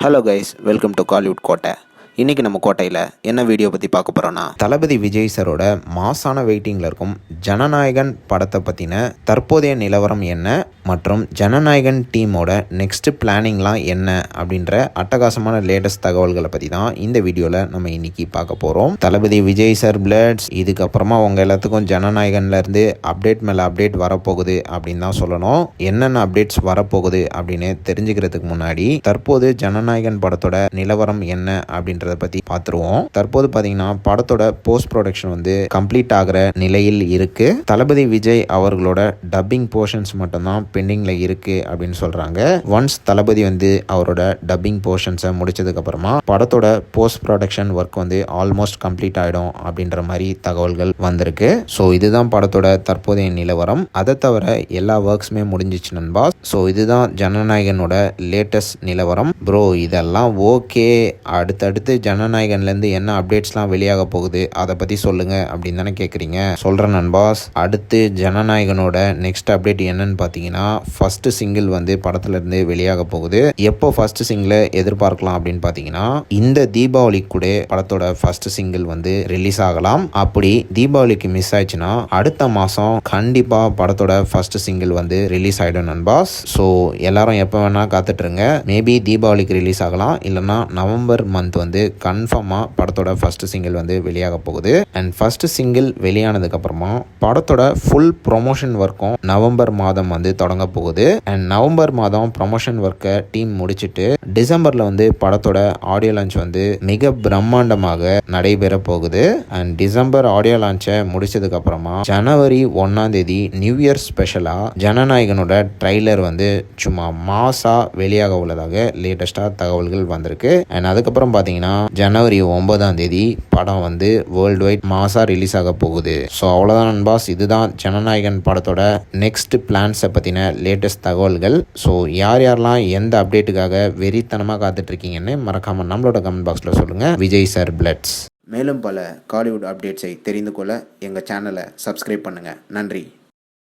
Hello guys, welcome to Kollywood கோட்டை. இன்றைக்கி நம்ம கோட்டையில் என்ன வீடியோ பற்றி பார்க்க போகிறோன்னா, தளபதி விஜய் சரோட மாசான வெயிட்டிங்கில் இருக்கும் ஜனநாயகன் படத்தை பற்றின தற்போதைய நிலவரம் என்ன மற்றும் ஜனநாயகன் டீமோட நெக்ஸ்ட் பிளானிங்லாம் என்ன அப்படின்ற அட்டகாசமான லேட்டஸ்ட் தகவல்களை பற்றி தான் இந்த வீடியோவில் நம்ம இன்றைக்கி பார்க்க போகிறோம். தளபதி விஜய் சார் பிளட்ஸ், இதுக்கப்புறமா உங்கள் எல்லாத்துக்கும் ஜனநாயகன்லேருந்து அப்டேட் மேலே அப்டேட் வரப்போகுது அப்படின்னு தான் சொல்லணும். என்னென்ன அப்டேட்ஸ் வரப்போகுது அப்படின்னு தெரிஞ்சுக்கிறதுக்கு முன்னாடி தற்போது ஜனநாயகன் படத்தோட நிலவரம் என்ன அப்படின்ற பத்தி பார்த்துருவோம். தற்போது பாத்தீங்கன்னா படத்தோட போஸ்ட் ப்ரொடக்ஷன் வந்து கம்ப்ளீட் ஆகிற நிலையில் இருக்கு. தளபதி விஜய் அவர்களோட டப்பிங் போர்ஷன்ஸ் மட்டும்தான் பெண்டிங்ல இருக்கு அப்படின்னு சொல்றாங்க. ஒன்ஸ் தளபதி வந்து அவரோட டப்பிங் போர்ஷன்ஸை முடிச்சதுக்கு அப்புறமா படத்தோட போஸ்ட் ப்ரொடக்ஷன் ஒர்க் வந்து ஆல்மோஸ்ட் கம்ப்ளீட் ஆயிடும் அப்படின்ற மாதிரி தகவல்கள் வந்திருக்கு. ஸோ இதுதான் படத்தோட தற்போதைய நிலவரம். அதை தவிர எல்லா ஒர்க்ஸுமே முடிஞ்சிச்சு நண்பா. ஸோ இதுதான் ஜனநாயகனோட லேட்டஸ்ட் நிலவரம். ப்ரோ இதெல்லாம் ஓகே, அடுத்தடுத்து ஜனநாயகன்லேருந்து என்ன அப்டேட்ஸ்லாம் வெளியாக போகுது அதை பற்றி சொல்லுங்க அப்படின்னு தானே கேட்குறீங்க. சொல்கிறேன் நண்பாஸ். அடுத்து ஜனநாயகனோட நெக்ஸ்ட் அப்டேட் என்னன்னு பார்த்தீங்கன்னா, ஃபர்ஸ்ட் சிங்கிள் வந்து படத்துலேருந்து வெளியாக போகுது. எப்போ ஃபர்ஸ்ட் சிங்கிளை எதிர்பார்க்கலாம் அப்படின்னு பார்த்தீங்கன்னா, இந்த தீபாவளி கூட படத்தோட ஃபர்ஸ்ட் சிங்கிள் வந்து ரிலீஸ் ஆகலாம். அப்படி தீபாவளிக்கு மிஸ் ஆயிடுச்சுன்னா அடுத்த மாதம் கண்டிப்பாக படத்தோட ஃபர்ஸ்ட் சிங்கிள் வந்து ரிலீஸ் ஆகிடும் நண்பாஸ். ஸோ எல்லாரும் எப்போ வேணால் காத்துட்ருங்க. மேபி தீபாவளிக்கு ரிலீஸ் ஆகலாம், இல்லைன்னா நவம்பர் மந்த் வந்து கன்ஃபார்மாக படத்தோட ஃபர்ஸ்ட் சிங்கிள் வந்து வெளியாக போகுது. அண்ட் ஃபர்ஸ்ட் சிங்கிள் வெளியானதுக்கு அப்புறமா படத்தோட ஃபுல் ப்ரொமோஷன் ஒர்க்கும் நவம்பர் மாதம் வந்து தொடங்க போகுது. அண்ட் நவம்பர் மாதம் ப்ரொமோஷன் ஒர்க்கை டீம் முடிச்சுட்டு டிசம்பர்ல வந்து படத்தோட ஆடியோ லான்ச் வந்து மிக பிரம்மாண்டமாக நடைபெற போகுது. அண்ட் டிசம்பர் ஆடியோ லான்ச்சை முடிச்சதுக்கு அப்புறமா ஜனவரி 1ஆம் தேதி நியூ இயர் ஸ்பெஷலா ஜனநாயகனோட ட்ரைலர் வந்து சும்மா மாசா வெளியாக உள்ளதாக லேட்டஸ்டா தகவல்கள் வந்திருக்கு. அண்ட் அதுக்கப்புறம் பார்த்தீங்கன்னா ஜனவரி 9ஆம் தேதி படம் வந்து வேர்ல்டு வைட் மாசா ரிலீஸ் ஆக போகுது. ஸோ அவ்வளோதான் நண்பாஸ். இதுதான் ஜனநாயகன் படத்தோட நெக்ஸ்ட் பிளான்ஸை பற்றின லேட்டஸ்ட் தகவல்கள். ஸோ யார் யாரெல்லாம் எந்த அப்டேட்டுக்காக வெறித்தனமாக காத்துட்டு இருக்கீங்கன்னு மறக்காம நம்மளோட கமெண்ட் பாக்ஸில் சொல்லுங்கள். விஜய் சார் பிளட்ஸ். மேலும் பல காலிவுட் அப்டேட்ஸை தெரிந்து கொள்ள எங்கள் சேனலை சப்ஸ்கிரைப் பண்ணுங்கள். நன்றி.